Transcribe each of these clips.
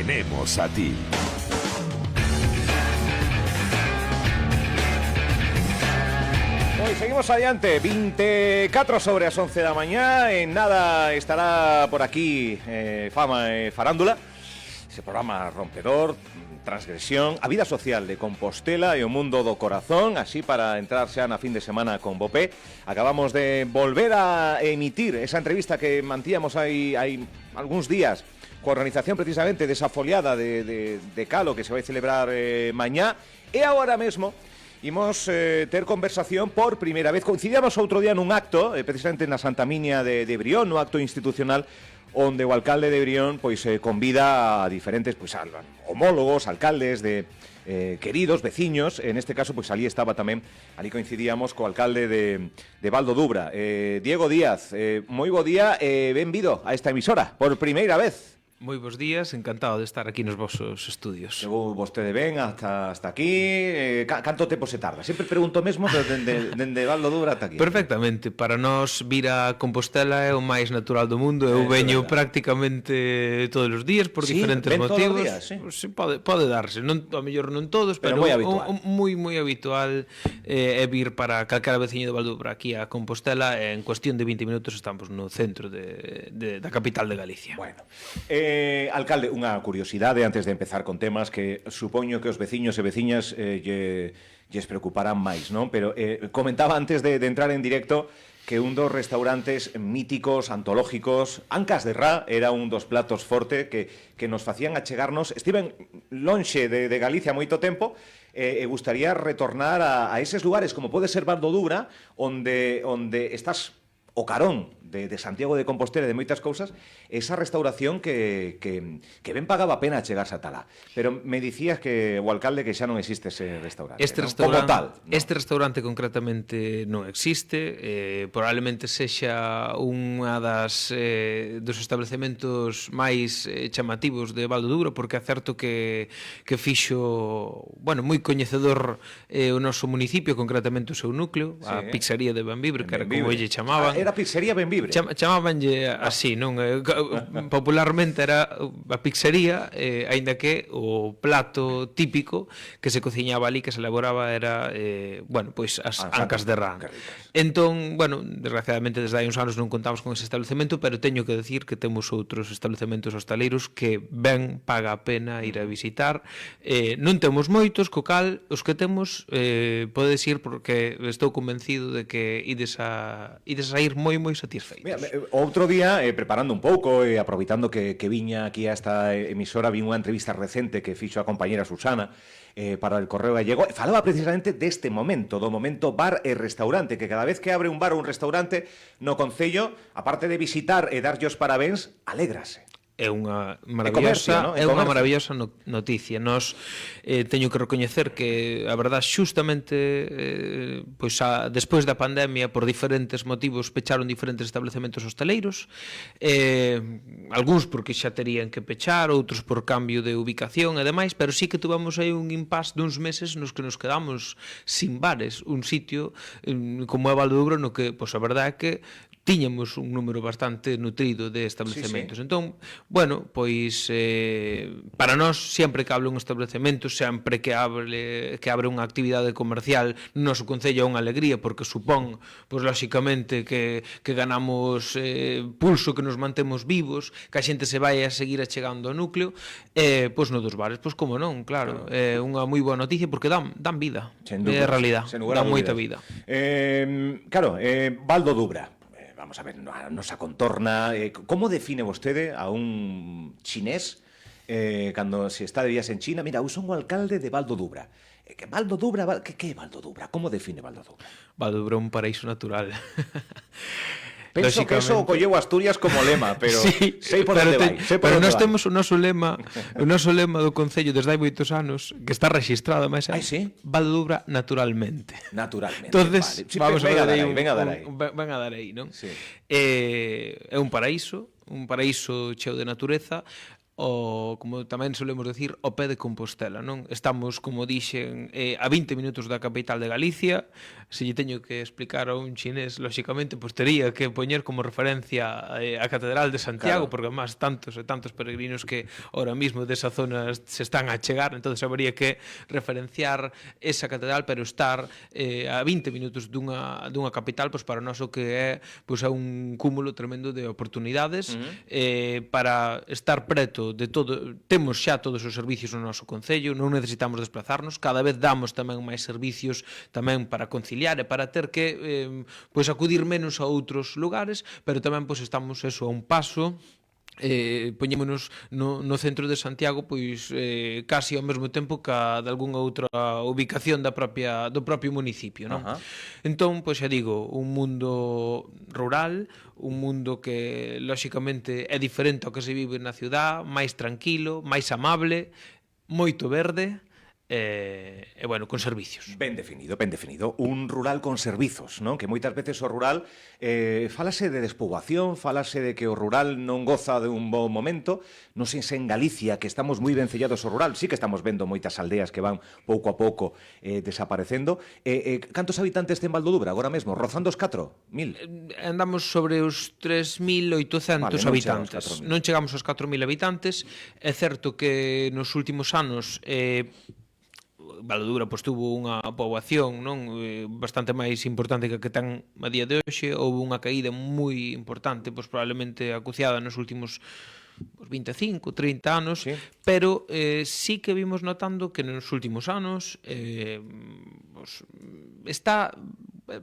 Tenemos a ti. Pois seguimos adiante, 24 sobre as 11 da mañá. En nada estará por aquí Fama e Farándula, ese programa rompedor, transgresión, a vida social de Compostela e o mundo do corazón. Así, para entrar xa na fin de semana con Bopé, acabamos de volver a emitir esa entrevista que mantíamos hai algúns días coa organización precisamente desa foliada de Calo que se vai celebrar mañá. E agora mesmo imos ter conversación por primeira vez. Coincidíamos outro día nun acto, precisamente na Santa Minia de Brión, no acto institucional, onde o alcalde de Brión pois convida a diferentes homólogos, alcaldes de queridos veciños. En este caso, pois ali estaba tamén, ali coincidíamos co alcalde de Val do Dubra, Diego Díaz. Moi bo día e benvido a esta emisora por primeira vez. Moi bons días, encantado de estar aquí nos vosos estudios. Chegou vostede ben hasta aquí. Canto tempo se tarda? Sempre pregunto o mesmo, pero dende Val do Dubra ata aquí. Perfectamente, para nós vir a Compostela é o máis natural do mundo. Eu veño prácticamente todos os días por diferentes motivos. Sí, pode darse, non, a mellor non todos, pero moi habitual. Moi habitual é vir para calquera veciño de Val do Dubra aquí a Compostela. En cuestión de 20 minutos estamos no centro da capital de Galicia. Bueno, alcalde, unha curiosidade antes de empezar con temas que supoño que os veciños e veciñas lles preocuparán máis, non? Pero comentaba antes de entrar en directo que un dos restaurantes míticos, antológicos, Ancas de Ra, era un dos platos forte que nos facían achegarnos. Estiven lonxe de Galicia moito tempo e gustaría retornar a eses lugares como pode ser Val do Dubra, onde estás o carón de Santiago de Compostela e de moitas cousas, esa restauración que ben pagaba a pena chegarse ata lá. Pero me dicías que o alcalde que xa non existe ese restaurante, como tal. ¿No? Este restaurante concretamente non existe, probablemente sexa unha dos establecementos máis chamativos de Val do Dubra, porque é certo que fixo, moi coñecedor o noso municipio, concretamente o seu núcleo, a pizzería de Benvibre, que era como lle chamaban. Era pizzería Benvibre. Chamabanlle así, non? Popularmente era a pizzería, aínda que o plato típico que se cociñaba ali, que se elaboraba, era, as Ancas de Ra. Entón, desgraciadamente desde hai uns anos non contamos con ese establecemento, pero teño que decir que temos outros establecementos hostaleiros que ben paga a pena ir a visitar. Non temos moitos, co cal os que temos podes ir, porque estou convencido de que ides a ir moi satisfeitos. Mira, outro día, preparando un pouco e aproveitando que viña aquí a esta emisora, vi unha entrevista recente que fixo a compañera Susana para el Correo Gallego, e falaba precisamente deste momento, do momento bar e restaurante, que cada vez que abre un bar ou un restaurante no concello, aparte de visitar e darlle os parabéns, alégrase. É unha maravillosa, maravillosa noticia. Nos teño que recoñecer que a verdade xustamente despois da pandemia, por diferentes motivos, pecharon diferentes establecementos hosteleiros, algúns porque xa terían que pechar, outros por cambio de ubicación e demais, pero sí que tuvamos aí un impasse duns meses nos que nos quedamos sin bares, un sitio como é Val do Dubra, no que, a verdade é que tiñamos un número bastante nutrido de establecementos. Sí. Entón, para nós, sempre que abre un establecemento, sempre que abre unha actividade comercial, no noso concello é unha alegría, porque supón, lóxicamente, que ganamos pulso, que nos mantemos vivos, que a xente se vai a seguir achegando ao núcleo, no dos bares, como non, claro, é unha moi boa noticia, porque dan vida, é a realidad, dan moita vida. Claro, Val do Dubra. Vamos a ver, a nosa contorna. Como define vostede a un chinés cando se está de vías en China? Mira, eu son o alcalde de Val do Dubra. Que Val do Dubra, que é Val do Dubra? Como define Val do Dubra? Val do Dubra é un paraíso natural. Penso que eso o colleu Asturias como lema, pero sí, sei por onde vai. Pero nós temos o noso lema do Concello desde hai moitos anos, que está rexistrado, mas Val do Dubra naturalmente. Entonces, vale. Vamos a dar aí, non? Sí. É un paraíso cheo de natureza. como tamén solemos decir, o pé de Compostela, non? Estamos, como dixen, a 20 minutos da capital de Galicia. Se lle teño que explicar a un chinés, lóxicamente, pois tería que poñer como referencia a Catedral de Santiago, porque además tantos e tantos peregrinos que ahora mismo desa zona se están a chegar, entonces habería que referenciar esa catedral, pero estar a 20 minutos dunha capital, pois para nós o que é, pois é un cúmulo tremendo de oportunidades para estar preto de todo. Temos xa todos os servicios no noso concello, non necesitamos desplazarnos, cada vez damos tamén máis servicios tamén para conciliar e para ter que pois acudir menos a outros lugares, pero tamén pois estamos eso a un paso. Poñémonos no centro de Santiago pois casi ao mesmo tempo que de algunha outra ubicación do propio municipio, non? Entón, pois xa digo, un mundo rural, un mundo que lóxicamente é diferente ao que se vive na ciudad, máis tranquilo, máis amable, moito verde e bueno, con servicios. Ben definido, ben definido. Un rural con servizos, non? Que moitas veces o rural fálase de despoboación, fálase de que o rural non goza de un bon momento. Non sei se en Galicia, que estamos moi vencellados ao rural, sí que estamos vendo moitas aldeas que van pouco a pouco desaparecendo. Cantos habitantes ten Valdodubra agora mesmo? Rozando os 4.000? Andamos sobre os 3.800 habitantes. Non chegamos aos 4.000 habitantes. É certo que nos últimos anos Valdodubra pois tuvo unha poboación bastante máis importante que a que ten a día de hoxe. Houve unha caída moi importante, pois probablemente acuciada nos últimos 25, 30 anos, sí. Pero sí que vimos notando que nos últimos anos pois, está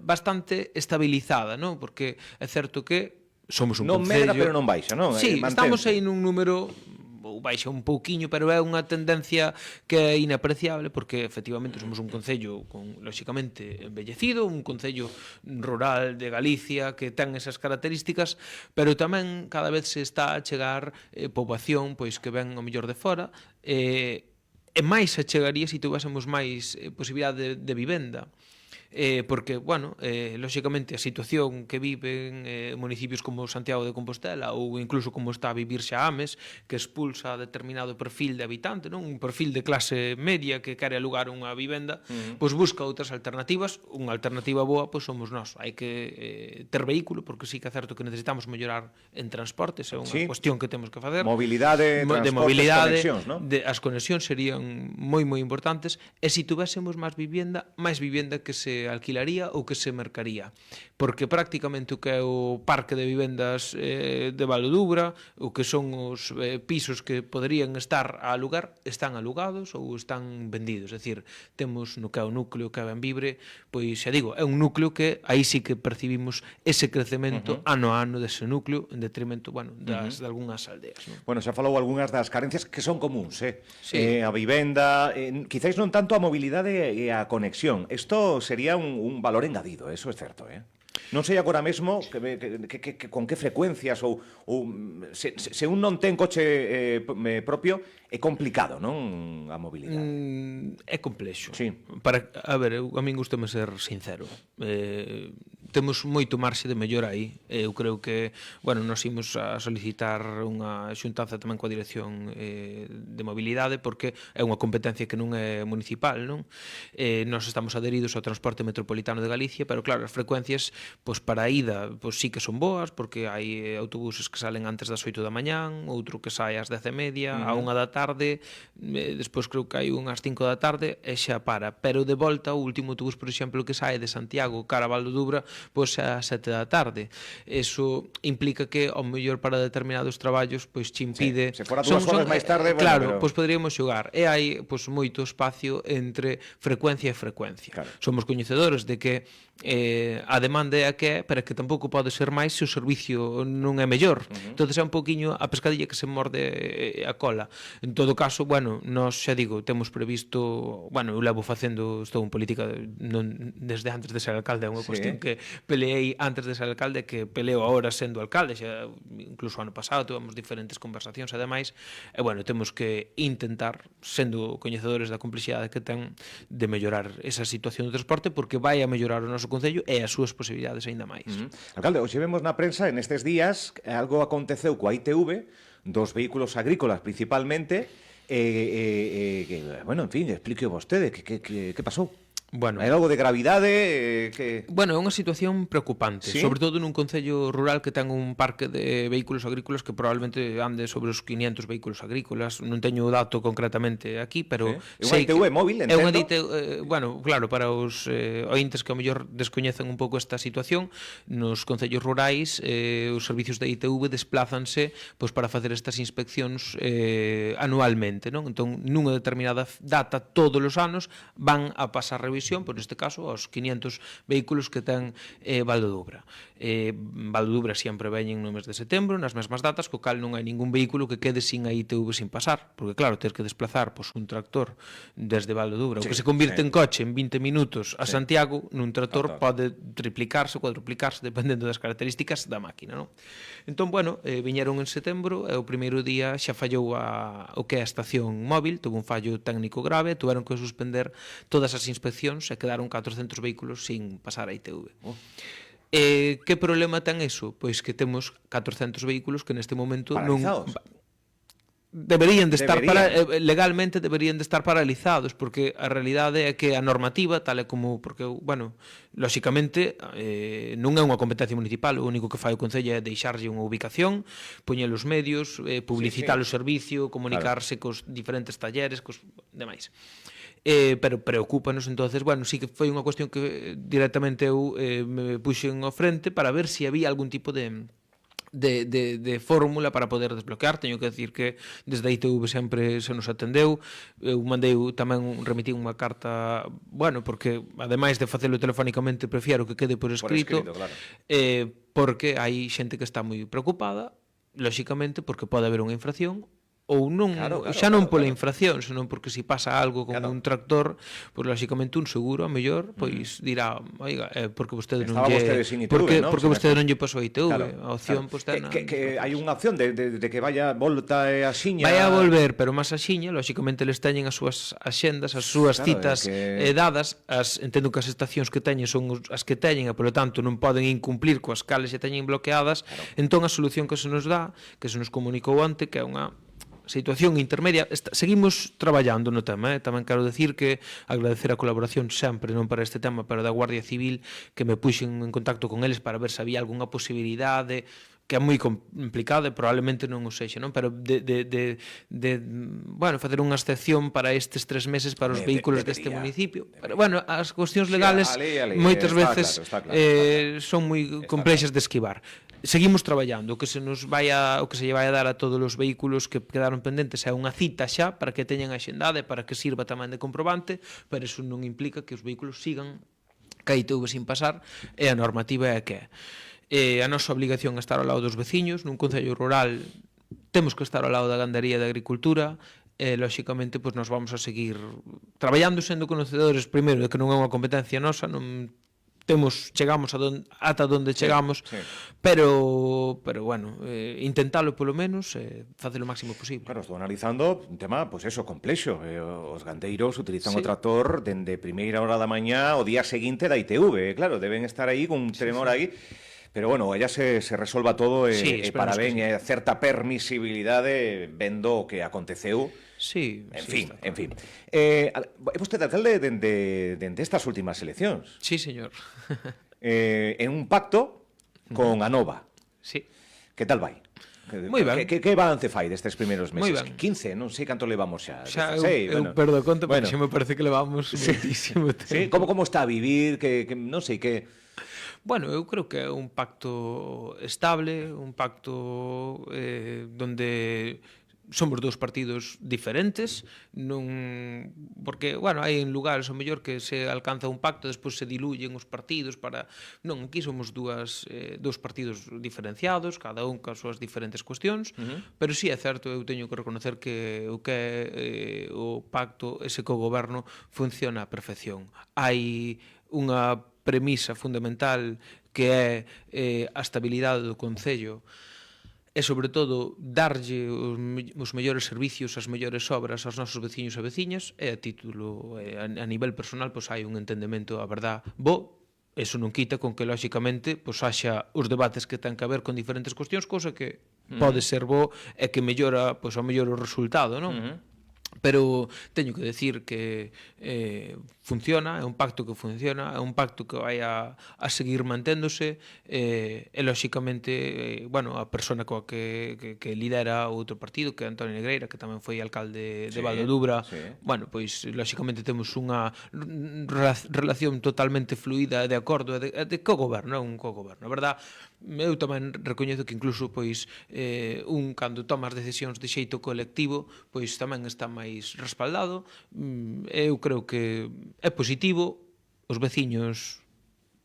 bastante estabilizada, non? Porque é certo que somos un concello... Non medra, pero non baixa, non? Sí, estamos aí nun número... ou baixa un pouquiño, pero é unha tendencia que é inapreciable, porque efectivamente somos un concello con, lóxicamente, embellecido, un concello rural de Galicia que ten esas características, pero tamén cada vez se está a chegar poboación pois que ven o mellor de fora, e máis se chegaría se tuvésemos máis posibilidade de vivenda. Porque, bueno, lóxicamente a situación que viven municipios como Santiago de Compostela ou incluso como está a vivir Xaames, que expulsa determinado perfil de habitante, non? Un perfil de clase media que quere alugar unha vivenda, pois busca outras alternativas. Unha alternativa boa pois somos nós. Hai que ter vehículo, porque sí que é certo que necesitamos mellorar en transportes, é unha cuestión que temos que facer. Mobilidade, transportes, conexións, non? As conexións serían moi importantes, e se tuvésemos máis vivenda que se alquilaría ou que se mercaría, porque prácticamente o que é o parque de vivendas de Valdodubra, o que son os pisos que poderían estar a alugar, están alugados ou están vendidos. É dicir, temos no que é o núcleo que é Benvibre, pois xa digo, é un núcleo que aí sí que percibimos ese crecemento ano a ano dese núcleo, en detrimento, bueno, de algunhas aldeas, non? Bueno, xa falou algunhas das carencias que son comuns, Sí. A vivenda, quizáis non tanto a mobilidade e a conexión. Isto sería un valor engadido, eso é certo, Non sei agora mesmo con que frecuencias ou se un non ten coche propio, é complicado, non, a mobilidade? É complexo. Sí. A ver, a min gustame ser sincero. Temos moito marxe de mellora aí. Eu creo que, bueno, nos imos a solicitar unha xuntanza tamén coa Dirección de Mobilidade, porque é unha competencia que non é municipal, non? Nos estamos adheridos ao transporte metropolitano de Galicia, pero claro, as frecuencias, pois para a ida, pois sí que son boas, porque hai autobuses que salen antes das 8 da mañán, outro que sai ás 10:30, a 1 da tarde, despois creo que hai unhas 5 da tarde e xa para. Pero de volta, o último autobús, por exemplo, que sai de Santiago cara a Valdodubra, pois a 7 da tarde. Eso implica que, ao mellor para determinados traballos, pois te impide... Se fora 2 horas máis tarde... Claro, pois poderíamos xogar. E hai pois moito espacio entre frecuencia e frecuencia. Claro. Somos coñecedores de que a demanda é a que é, pero que tampouco pode ser máis se o servicio non é mellor. Entón é un pouquiño a pescadilla que se morde a cola. En todo caso, bueno, nós xa digo, temos previsto, bueno, eu levo facendo, estou en política desde antes de ser alcalde, é unha cuestión que peleei antes de ser alcalde, que peleo agora sendo alcalde, xa incluso ano pasado tivemos diferentes conversacións ademais, e bueno, temos que intentar, sendo coñecedores da complexidade que ten, de mellorar esa situación do transporte, porque vai a mellorar o noso concello e as súas posibilidades aínda máis. Alcalde, hoxe vemos na prensa en estes días algo aconteceu coa ITV dos vehículos agrícolas principalmente, bueno, en fin, explique vostede, que pasou? Bueno, Hai algo de gravidade que... Bueno, é unha situación preocupante, ¿Sí? sobre todo nun concello rural que ten un parque de vehículos agrícolas que probablemente ande sobre os 500 vehículos agrícolas. Non teño o dato concretamente aquí, pero Sí. É unha ITV móvil, é unha entendo. bueno, claro, para os ointes que ao mellor descoñecen un pouco esta situación, nos concellos rurais os servicios da ITV desplázanse pois para facer estas inspeccións anualmente, non? Entón, nunha determinada data todos os anos van a pasar revisión, por neste caso, aos 500 vehículos que ten Valdodubra. Valdodubra sempre veñen no mes de setembro, nas mesmas datas, co cal non hai ningún vehículo que quede sin a ITV sin pasar, porque claro, ter que desplazar pois, un tractor desde Valdodubra, o que se convirte en coche en 20 minutos a Santiago, nun tractor pode triplicarse, cuadruplicarse, dependendo das características da máquina, non? Entón, bueno, viñeron en setembro e o primeiro día xa fallou o que é a estación móvil, tuvo un fallo técnico grave, tuveron que suspender todas as inspeccións e quedaron 400 vehículos sin pasar a ITV. Que problema ten eso? Pois que temos 400 vehículos que neste momento Paralizados. Deberían de estar legalmente deberían de estar paralizados, porque a realidade é que a normativa, tal e como, porque, bueno, lóxicamente non é unha competencia municipal, o único que fai o Concello é deixarlle unha ubicación, poñer os medios, publicitar o servicio, comunicarse cos diferentes talleres, cos demais. Pero preocúpanos, entonces, bueno, sí que foi unha cuestión que directamente eu me puxen ao frente para ver se había algún tipo de fórmula para poder desbloquear. Teño que decir que desde a ITV sempre se nos atendeu. Eu mandei tamén remití unha carta, bueno, porque ademais de facelo telefónicamente prefiero que quede por escrito, claro. Porque hai xente que está moi preocupada, lóxicamente porque pode haber unha infracción ou non, xa non pola infracción, senón porque se pasa algo con un tractor, pois lóxicamente un seguro, a mellor, pois dirá, oiga, porque vostede non lle porque vostede non lle pasou a ITV, a opción pois ten que hai unha opción de que vaya volta a xiña. Vai a volver, pero máis a xiña, lóxicamente eles teñen as súas axendas, as súas citas dadas, entendo que as estacións que teñen son as que teñen e polo tanto non poden incumplir coas cales xa teñen bloqueadas. Entón a solución que se nos dá, que se nos comunicou onte, que é unha situación intermedia, seguimos traballando no tema, tamén quero decir que agradecer a colaboración sempre, non para este tema, pero da Guardia Civil, que me puxen en contacto con eles para ver se había algunha posibilidade, que é moi complicada e probablemente non o sexa, non? Pero bueno, facer unha excepción para estes 3 meses para os vehículos deste municipio. Pero, bueno, as cuestións legales moitas veces son moi complexas de esquivar. Seguimos traballando, o que se lle vai a dar a todos os vehículos que quedaron pendentes é unha cita xa para que teñan axendade, para que sirva tamén de comprobante, pero eso non implica que os vehículos sigan ca ITV sin pasar, e a normativa é que a nosa obligación é estar ao lado dos veciños. Nun concello rural temos que estar ao lado da gandaría e da agricultura, e lóxicamente pois nos vamos a seguir traballando, sendo conocedores primeiro de que non é unha competencia nosa, non chegamos ata onde chegamos, pero bueno, intentalo polo menos, facer o máximo posible. Claro, estou analizando un tema, pois eso, complexo. Os gandeiros utilizan o tractor dende primeira hora da mañá o día seguinte da ITV, claro, deben estar aí con un tremor aí. Pero bueno, ella se resolva todo para ben e certa permisibilidade vendo o que aconteceu. Sí, en fin. É vostede alcalde dende estas últimas eleccións. Sí, señor. En un pacto con Anova. Sí. Que tal vai? Moi ben. Que balance fai destes primeiros meses? Moi ben. 15, non sei canto levamos xa. Xa, eu perdo conta, porque xa me parece que levamos moitísimo tempo. Sí, como está a vivir, que non sei, que... Bueno, eu creo que é un pacto estable, un pacto donde somos dous partidos diferentes, non porque, bueno, hai en lugares ao mellor que se alcanza un pacto, despois se diluyen os partidos para... Non, aquí somos dous partidos diferenciados, cada un cas súas diferentes cuestións, pero sí é certo, eu teño que reconocer que o que é o pacto, ese co-goberno, funciona a perfección. Hai unha premisa fundamental que é a estabilidade do Concello e, sobre todo, darlle os mellores servicios, as mellores obras aos nosos veciños e veciñas, e a título, a nivel personal, pois hai un entendemento, a verdad, bo, eso non quita con que, lóxicamente, pois haxa os debates que ten que haber con diferentes cuestións, cousa que pode ser bo e que mellora, pois, ao mellor o resultado, non? Pero teño que decir que funciona, é un pacto que funciona, é un pacto que vai a seguir manténdose, e lóxicamente, bueno, a persona coa que lidera outro partido, que é Antonio Negreira, que tamén foi alcalde de Val de Dubra, bueno, pois lóxicamente temos unha relación totalmente fluida e de acordo, de co-goberno, é un co-goberno, a verdad. Eu tamén recoñezo que incluso pois cando toma as decisións de xeito colectivo, pois tamén está máis respaldado. Eu creo que é positivo. Os veciños,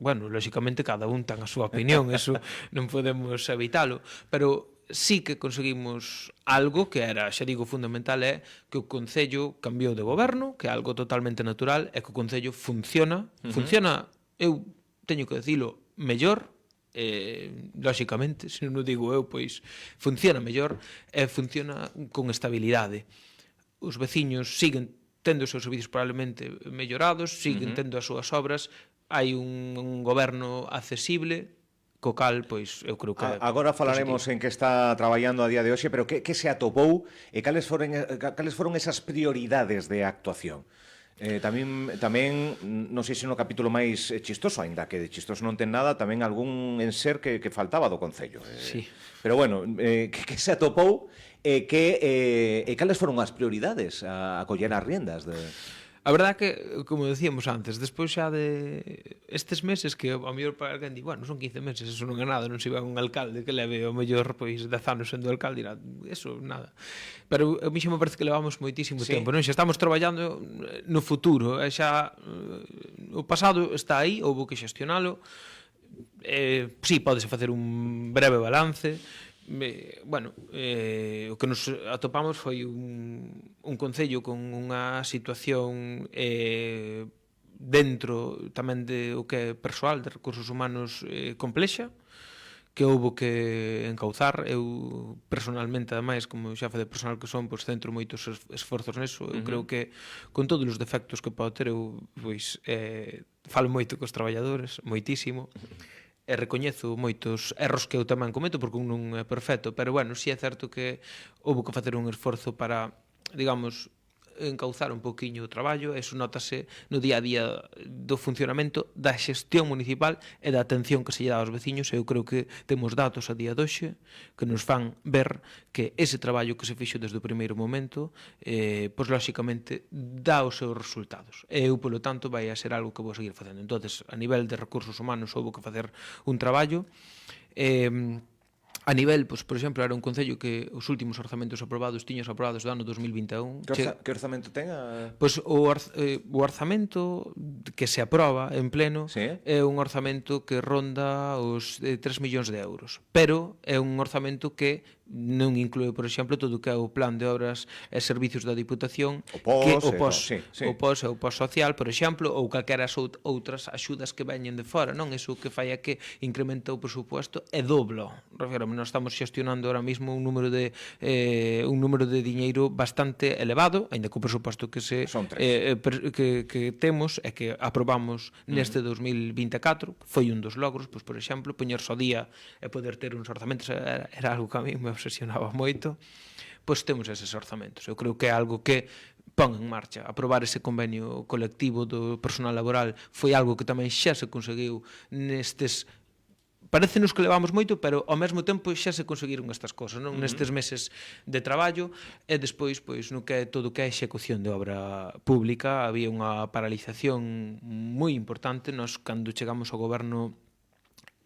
bueno, lóxicamente cada un ten a súa opinión, eso non podemos evitalo, pero sí que conseguimos algo que era, xa digo, fundamental, é que o Concello cambiou de goberno, que é algo totalmente natural, é que o Concello funciona, eu teño que dicilo, mellor, lóxicamente, se non o digo eu, pois funciona mellor e funciona con estabilidade. Os veciños siguen tendo os seus servicios probablemente mellorados, siguen tendo as súas obras, hai un goberno accesible, co cal, pois, eu creo que agora falaremos positivo. En que está traballando a día de hoxe, pero que se atopou e cales foron esas prioridades de actuación? Tamén non sei se no capítulo máis chistoso, aínda que de chistoso non ten nada, tamén algún enser que faltaba do Concello. Sí. Pero bueno, que se atopou e cales foron as prioridades a coller as riendas de... A verdade que, como decíamos antes, despois xa de estes meses que ao mellor para alguén di, bueno, son 15 meses, eso non é nada, non se vai un alcalde que leve ao mellor pois 10 anos sendo alcalde, dirá, eso nada. Pero a mí xa me parece que levamos moitísimo tempo, non? Xa estamos traballando no futuro, xa o pasado está aí, houbo que xestionalo. Sí, pódese facer un breve balance. Bueno, o que nos atopamos foi un concello con unha situación dentro tamén de o que é persoal de recursos humanos complexa, que houbo que encauzar. Eu personalmente, ademais, como xa de personal que son, pois centro moitos esforzos neso. Eu creo que con todos os defectos que podo ter, eu pois falo moito cos traballadores, moitísimo, e recoñezo moitos erros que eu tamén cometo, porque un non é perfecto, pero bueno, si é certo que houve que facer un esforzo para, digamos, encauzar un poquinho o traballo. Eso notase no día a día do funcionamento da xestión municipal e da atención que se lle dá aos veciños. Eu creo que temos datos a día doxe que nos fan ver que ese traballo que se fixo desde o primeiro momento pois lóxicamente dá os seus resultados, e eu, polo tanto, vai a ser algo que vou seguir facendo. Entonces, a nivel de recursos humanos houve que facer un traballo. A nivel, pois, por exemplo, era un concello que os últimos orzamentos aprobados tiños aprobados do ano 2021. Que orzamento ten? Pois o orzamento que se aproba en pleno é un orzamento que ronda os 3 millóns de euros, pero é un orzamento que non inclúe, por exemplo, todo o que é o plan de obras e servicios da Diputación, o POS e o POS social, por exemplo, ou calquera outras axudas que veñen de fora, non? Iso que fai é que incrementa o presupuesto e doblo. Refírome, nós estamos xestionando ahora mismo un número de diñeiro bastante elevado, aínda que o presupuesto que temos e que aprobamos neste 2024 foi un dos logros, pois, por exemplo, poñerse ao día e poder ter uns orzamentos era algo que a mí me obsesionaba moito. Pois temos eses orzamentos. Eu creo que é algo que pon en marcha. Aprobar ese convenio colectivo do personal laboral foi algo que tamén xa se conseguiu nestes... Parécenos que levamos moito, pero ao mesmo tempo xa se conseguiron estas cosas, non? Nestes meses de traballo. E despois, pois, no que é todo o que é execución de obra pública, había unha paralización moi importante. Nós, cando chegamos ao goberno,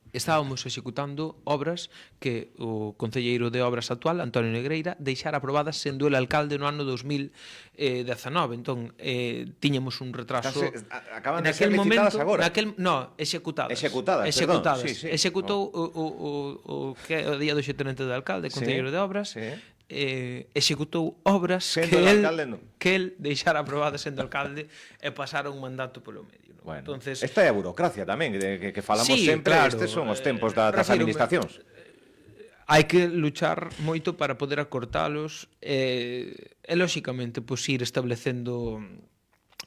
estábamos executando obras que o concelleiro de obras actual, Antonio Negreira, deixara aprobadas sendo el alcalde no ano 2019. Entón, tiñamos un retraso. Acaban de ser licitadas agora. Executadas. Sí. Executou o que é o día do xetenente de alcalde, concelleiro de obras, executou obras que el deixara aprobadas sendo alcalde e pasara un mandato polo medio. Bueno, entonces, esta é a burocracia tamén, que falamos sempre, claro, estes son os tempos das administracións. Hai que luchar moito para poder acortalos e lóxicamente, pois, ir establecendo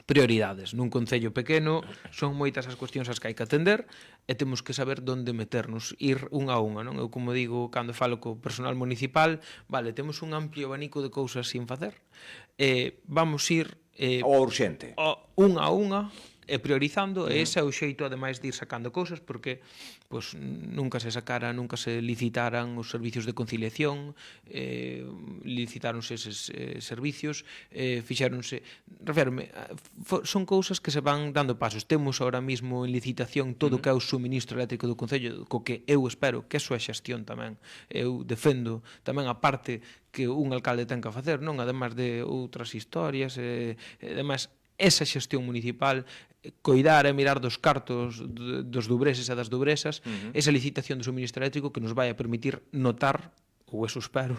prioridades. Nun concello pequeno son moitas as cuestións as que hai que atender e temos que saber onde meternos, ir unha a unha, non? Eu, como digo, cando falo co personal municipal, vale, temos un amplio abanico de cousas sin facer, vamos ir O urxente. unha a unha, e priorizando, e ese é o xeito ademais de ir sacando cousas, porque pues, nunca se licitaran os servicios de conciliación, licitaronse eses servicios, fixéronse, reférome, son cousas que se van dando pasos. Temos ahora mismo en licitación todo o que é o suministro eléctrico do Concello, co que eu espero que eso é xestión tamén. Eu defendo tamén a parte que un alcalde ten que facer, non? Ademais de outras historias, ademais esa xestión municipal, coidar e mirar dos cartos dos dubreses e das dubresas, esa licitación do suministro eléctrico que nos vai a permitir notar, ou eso espero,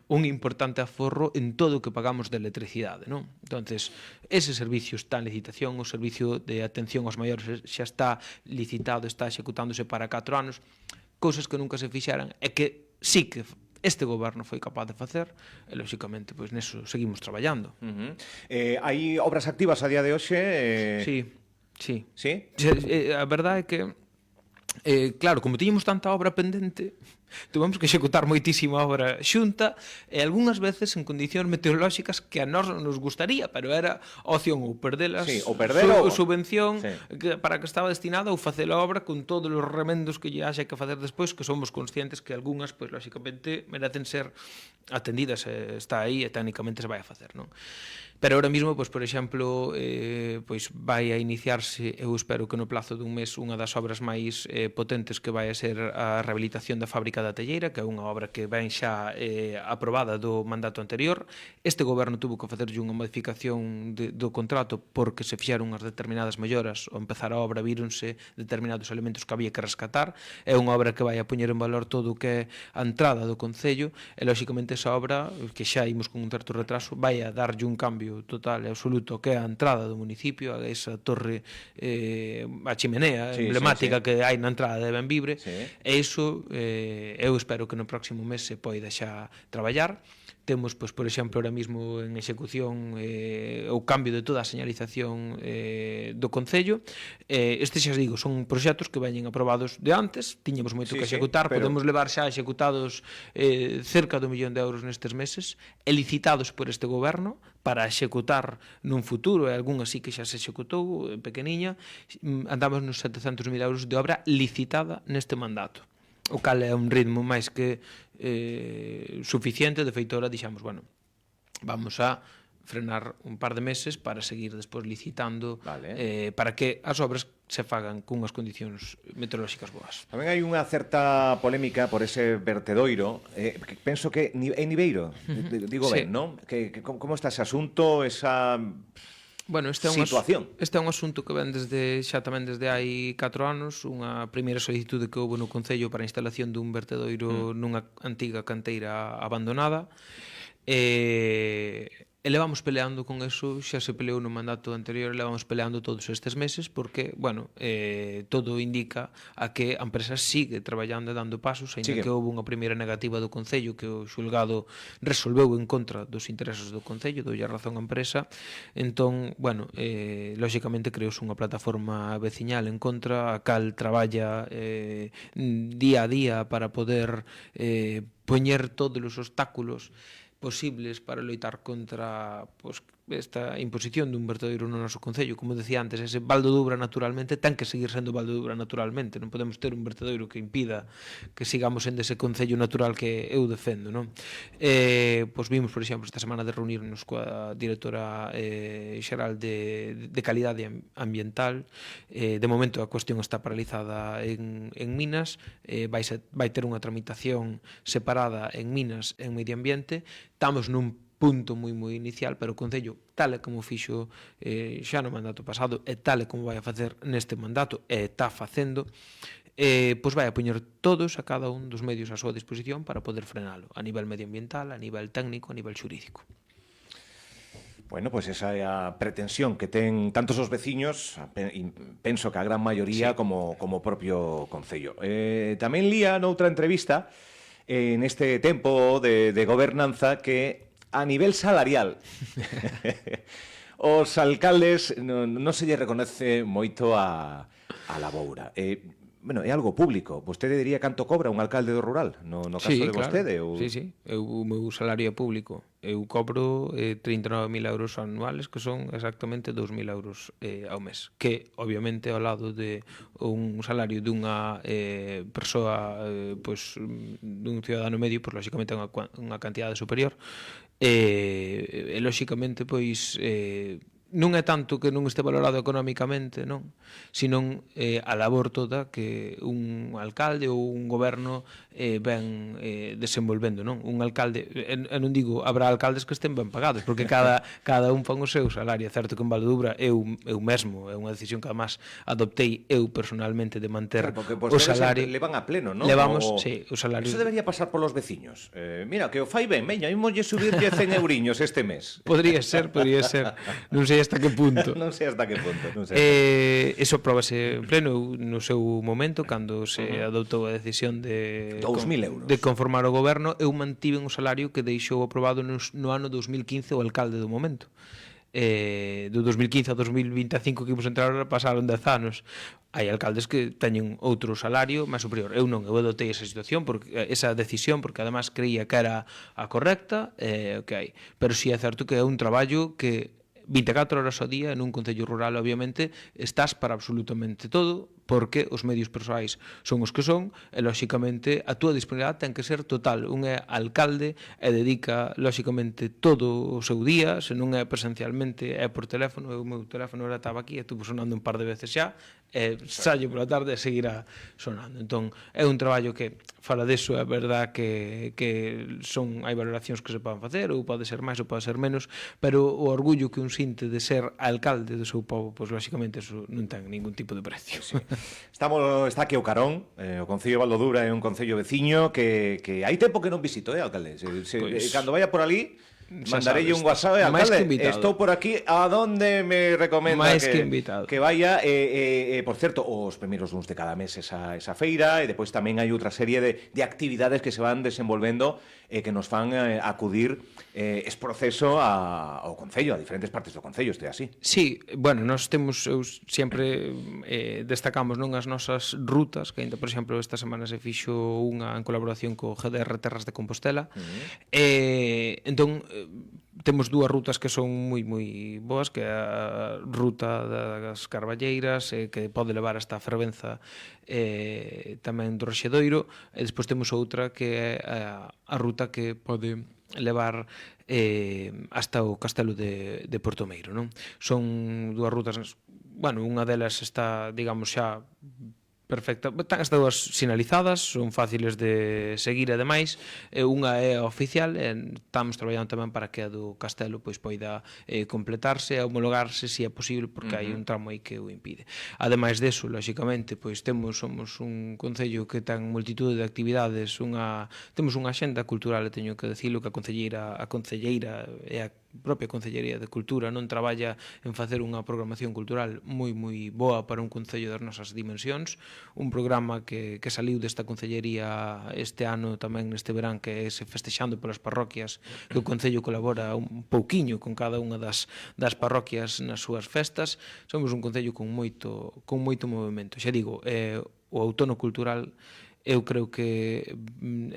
un importante aforro en todo o que pagamos de electricidade, non? Entonces, ese servicio está en licitación, o servicio de atención aos maiores xa está licitado, está executándose para 4 anos, cousas que nunca se fixeran e que sí que este goberno foi capaz de facer e, lóxicamente, pois neso seguimos traballando. Hai obras activas a día de hoxe? Sí. Sí? A verdade é que, claro, como tiñemos tanta obra pendente, tuvemos que executar moitísima obra xunta e algunhas veces en condicións meteorolóxicas que a nós nos gustaría, pero era opción ou perdelas, ou perder subvención para que estaba destinada, ou facer a obra con todos os remendos que lle haxe que facer despois, que somos conscientes que algunhas, pois, lóxicamente, merecen ser atendidas, está aí e técnicamente se vai a facer, non? Pero ahora mismo, pois, por exemplo, pois vai a iniciarse, eu espero que no plazo dun mes, unha das obras máis potentes que vai a ser a rehabilitación da fábrica da Telleira, que é unha obra que ven xa aprobada do mandato anterior. Este goberno tuvo que facerlle unha modificación do contrato porque se fixeron unhas determinadas melloras, ao empezar a obra víronse determinados elementos que había que rescatar. É unha obra que vai a poñer en valor todo o que é a entrada do Concello e, lóxicamente, esa obra, que xa imos con un certo retraso, vai a darlle un cambio total e absoluto que é a entrada do municipio, a esa torre, a chimenea emblemática que hai na entrada de Benvibre, e iso eu espero que no próximo mes se poida xa traballar. Temos, pois, por exemplo, ahora mismo en execución o cambio de toda a señalización do Concello. Estes, xa digo, son proxectos que veñen aprobados de antes, tiñamos moito que executar, podemos levar xa executados cerca do 1 millón de euros nestes meses, e licitados por este goberno para executar nun futuro, e algún así que xa se executou, pequeniña, andamos nos 700.000 euros de obra licitada neste mandato, o cal é un ritmo máis que suficiente. De feito, ahora dixamos, bueno, vamos a frenar un par de meses para seguir despois licitando, para que as obras se fagan cunhas condicións meteorolóxicas boas. Tamén hai unha certa polémica por ese vertedoiro, penso que é Niveiro, digo ben, non? Como está ese asunto, esa... Bueno, este é un asunto que ven xa tamén desde hai 4 anos, unha primeira solicitude que houve no Concello para a instalación dun vertedoiro nunha antiga canteira abandonada, e levamos peleando con eso, xa se peleou no mandato anterior, levamos peleando todos estes meses porque, bueno, todo indica a que a empresa sigue traballando e dando pasos, ainda que houve unha primeira negativa do Concello que o xulgado resolveu en contra dos intereses do Concello, doulle a razón á empresa. Entón, bueno, lóxicamente creouse unha plataforma veciñal en contra, a cal traballa día a día para poder poñer todos os obstáculos posibles para loitar contra, pues, esta imposición dun vertedoiro no noso Concello. Como decía antes, ese Val do Dubra naturalmente ten que seguir sendo Val do Dubra naturalmente, non podemos ter un vertedoiro que impida que sigamos sendo ese Concello natural que eu defendo, non? Pois vimos, por exemplo, esta semana de reunirnos coa directora xeral de calidade ambiental. De momento a cuestión está paralizada en Minas, vai ter unha tramitación separada en Minas e en Medio Ambiente. Estamos nun punto moi inicial, pero o Concello, tal e como fixo xa no mandato pasado e tal e como vai a facer neste mandato e está facendo, pois vai a poñer todos a cada un dos medios a súa disposición para poder frenalo, a nivel medioambiental, a nivel técnico, a nivel xurídico. Bueno, pois esa é a pretensión que ten tantos os veciños, penso que a gran maioría, como o propio Concello. Tamén lía noutra entrevista neste tempo de gobernanza que a nivel salarial os alcaldes non se lle reconoce moito a laboura. Bueno, é algo público. Vostede diría canto cobra un alcalde do rural? No caso de vostede? Claro. Sí. O meu salario é público. Eu cobro 39.000 euros anuales, que son exactamente 2.000 euros ao mes. Que, obviamente, ao lado de un salario dunha persoa, pois, dun cidadano medio, pois, lóxicamente, é unha cantidade superior. E lóxicamente, pois... non é tanto que non este valorado económicamente, non, senón a labor toda que un alcalde ou un goberno ven desenvolvendo, non? Un alcalde, non digo, habrá alcaldes que estén ben pagados, porque cada un fan o seu salario. É certo que en Valdedubra eu mesmo, é unha decisión que además adoptei eu personalmente de manter o salario. Levan a pleno, non? Levamos, sí, o salario. Eso debería pasar polos veciños. Mira, que o fai ben, veña, imoslle subirlle 100 euriños este mes. Podría ser. Non sei hasta que punto. Non sei hasta que punto. Eso próbase en pleno no seu momento, cando se adoptou a decisión de 2.000 euros de conformar o goberno. Eu mantiven o salario que deixou aprobado no ano 2015 o alcalde do momento. Do 2015 a 2025 que imos entrar pasaron 10 anos. Hai alcaldes que teñen outro salario máis superior. Eu non, eu adoptei esa situación, esa decisión, porque además creía que era a correcta, okay. Pero si é certo que é un traballo que 24 horas ao día nun concello rural, obviamente, estás para absolutamente todo, porque os medios persoais son os que son, e, lóxicamente, a túa disponibilidade ten que ser total. Un é alcalde e dedica, lóxicamente, todo o seu día, se non é presencialmente, é por teléfono. O meu teléfono era estaba aquí, estuvo sonando un par de veces xa, e salle pola tarde e seguirá sonando. Entón, é un traballo que, fala deso, é verdad que hai valoracións que se poden facer, ou pode ser máis ou pode ser menos, pero o orgullo que un sinte de ser alcalde do seu povo, pois, lóxicamente, eso non ten ningún tipo de precio. Sí. Está aquí o Carón, o Concello de Valdedubra é un concello veciño que hai tempo que non visito, alcalde? Cando vaya por ali... Mandarelle un WhatsApp, alcalde, estou por aquí, a donde me recomenda que vaya. Por certo, os primeiros luns de cada mes esa feira, e depois tamén hai outra serie de actividades que se van desenvolvendo que nos fan acudir es proceso ao Concello, a diferentes partes do Concello, este así. Sí, bueno, nós temos, sempre destacamos non as nosas rutas, que ainda, por exemplo, esta semana se fixo unha en colaboración co GDR Terras de Compostela. Entón, temos dúas rutas que son moi boas, que é a ruta das Carballeiras, que pode levar hasta a Fervenza, tamén do Roxedoiro, e despois temos outra que é a ruta que pode levar hasta o castelo de Portomeiro, non? Son dúas rutas, bueno, unha delas está, digamos, xa perfecta. Están as dúas sinalizadas, son fáciles de seguir e demais. Unha é a oficial, estamos traballando tamén para que a do Castelo pois poida completarse e homologarse se é posible, porque hai un tramo aí que o impide. Ademais deso, lóxicamente, pois somos un concello que ten multitude de actividades, temos unha axenda cultural, e teño que dicilo, que a concelleira e a propia Concellería de Cultura non traballa en facer unha programación cultural moi boa para un concello das nosas dimensións. Un programa que saliu desta concellería este ano tamén neste verán, que é Festexando polas Parroquias, que o concello colabora un pouquiño con cada unha das parroquias nas súas festas. Somos un concello con moito movimento. Xa digo, o outono cultural eu creo que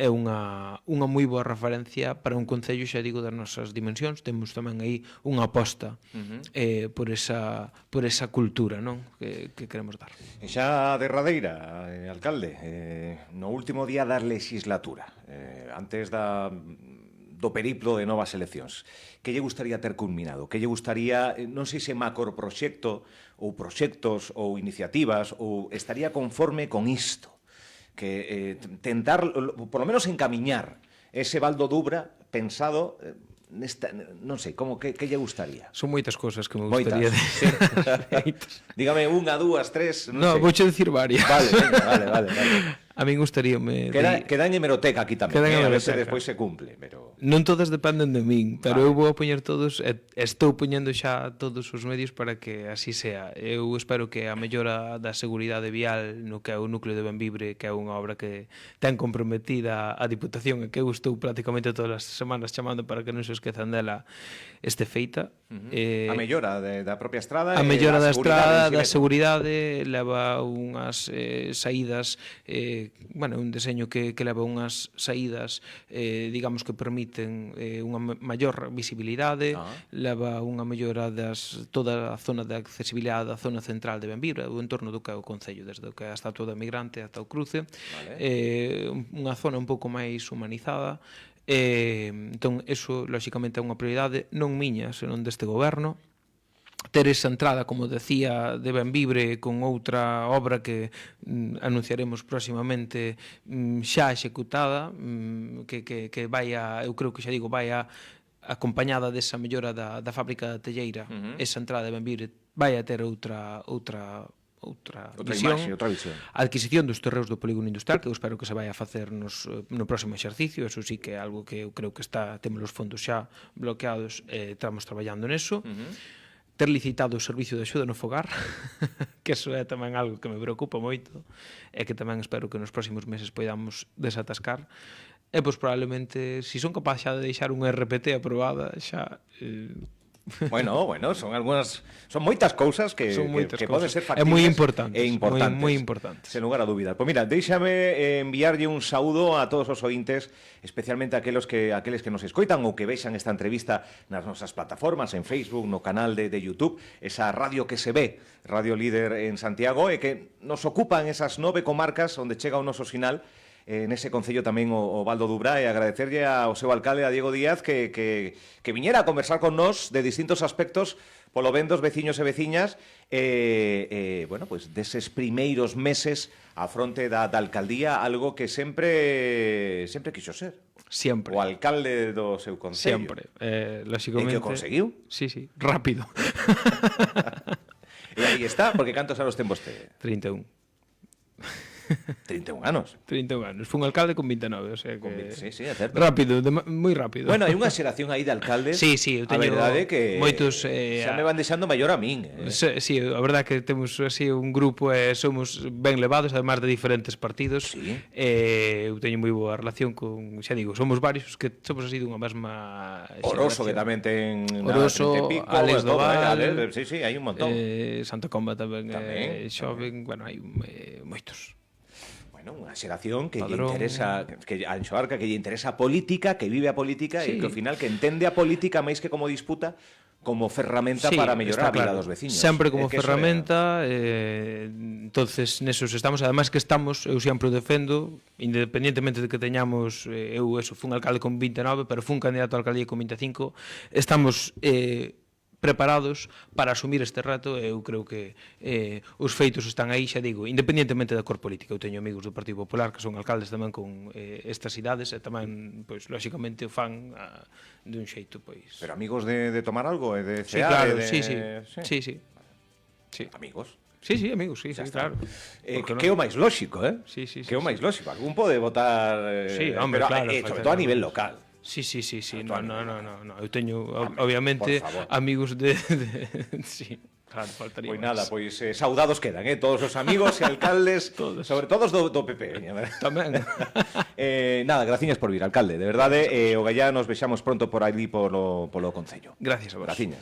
é unha moi boa referencia para un concello, xa digo, das nosas dimensións. Temos tamén aí unha aposta por esa cultura, non? Que queremos dar. E xa derradeira, alcalde, no último día da legislatura, antes do periplo de novas eleccións, que lle gustaría ter culminado? Que lle gustaría, non sei se macroproxecto ou proxectos ou iniciativas, ou estaría conforme con isto? Que tentar, por lo menos, encamiñar ese Valdedubra pensado non sei, como que lle gustaría? Son moitas cousas que me gustaría decir. Dígame unha, dúas, tres, non sei. Vouche dicir varias. Vale. A min gustaríame... Queda en hemeroteca aquí tamén, a ver se despois se cumple, pero... Non todas dependen de min, pero eu vou a poñer todos, estou poñendo xa todos os medios para que así sea. Eu espero que a mellora da seguridade vial no que é o núcleo de Bembibre, que é unha obra que ten comprometida a Diputación e que eu estou prácticamente todas as semanas chamando para que non se esquezan dela, este feita. A mellora da propia estrada, a mellora da estrada, da seguridade, leva unhas saídas, bueno, un deseño que leva unhas saídas, digamos que permiten unha maior visibilidade, leva unha mellora toda a zona de accesibilidade da zona central de Bembibre, o entorno do que é o Concello, desde o que é a Estatua do Migrante ata o cruce, unha zona un pouco máis humanizada. Entón, eso, lóxicamente, é unha prioridade non miña, senón deste goberno. Ter esa entrada, como decía, de Bembibre con outra obra que anunciaremos próximamente xa executada, que vai a, eu creo que xa digo, vai a acompañada desa mellora da fábrica da Telleira. Esa entrada de Bembibre vai a ter outra visión, outra visión. A adquisición dos terreos do polígono industrial, que eu espero que se vai a facer no próximo exercicio. Eso sí que é algo que eu creo que temos os fondos xa bloqueados, estamos traballando neso. Ter licitado o servicio de axuda no fogar, que eso é tamén algo que me preocupa moito, e que tamén espero que nos próximos meses poidamos desatascar. E, pois, probablemente, se son capaz xa de deixar unha RPT aprobada, xa... Bueno, son moitas cousas que poden ser factibles. É moi importante. Moi importantes. Sen lugar a dúbida. Pois mira, déixame enviarlle un saúdo a todos os ointes, especialmente aqueles que nos escoitan ou que vexan esta entrevista nas nosas plataformas, en Facebook, no canal de YouTube, esa radio que se ve, Radio Líder en Santiago, e que nos ocupan esas 9 comarcas onde chega o noso sinal, nese concello tamén o Val do Dubra, e agradecerlle ao seu alcalde, a Diego Díaz, que viñera a conversar con nós de distintos aspectos polo ben dos veciños e veciñas, bueno, pues deses primeiros meses á fronte da alcaldía, algo que sempre quixo ser. Sempre. O alcalde do seu concello. Sempre. Lóxicamente... E que o conseguiu? Sí, rápido. E aí está, porque cantos anos ten vostede? 31. 31 anos. 31 anos. Fun alcalde con 29, o sea que... Sí, é certo. Rápido, moi rápido. Bueno, hai unha xeración aí de alcaldes. Sí, eu teño... A verdade que moitos... xa me van deixando maior a min. Sí, a verdade que temos así un grupo e somos ben levados, además de diferentes partidos. Sí. Eu teño moi boa relación con... Xa digo, somos varios que somos así dunha mesma xeración. Oroso, que tamén ten... Oroso, Alex Doval... Sí, hai un montón. Santa Comba tamén xoven, bueno, hai moitos. Unha xeración que lle interesa, que a Anxoarca, que lle interesa a política, que vive a política, e que ao final que entende a política máis que como disputa, como ferramenta para mellorar a vida dos veciños. Sempre como ferramenta, entonces nesos estamos, además que estamos, eu sempre o defendo, independientemente de que teñamos, eu fun alcalde con 29, pero fun candidato a alcaldía con 25, estamos preparados para asumir este reto, e eu creo que os feitos están aí, xa digo, independientemente da cor política. Eu teño amigos do Partido Popular que son alcaldes tamén con estas idades, e tamén, pois, lóxicamente, o fan dun xeito, pois... Pero amigos de tomar algo, de cear, claro, sí. Amigos. Sí, amigos, sí, claro. Que é o máis lóxico, Sí. Que é o máis lóxico. Algún pode votar... Sí, hombre, claro. Sobre todo a nivel local. Sí. No. Eu teño, obviamente, amigos de... Sí, claro, faltaría. Pois nada, pois saudados quedan, todos os amigos e alcaldes, sobre todo do PP. Tamén. Nada, graciñas por vir, alcalde, de verdade, o gallá nos vexamos pronto por ali polo Concello. Gracias a vos. Graciñas.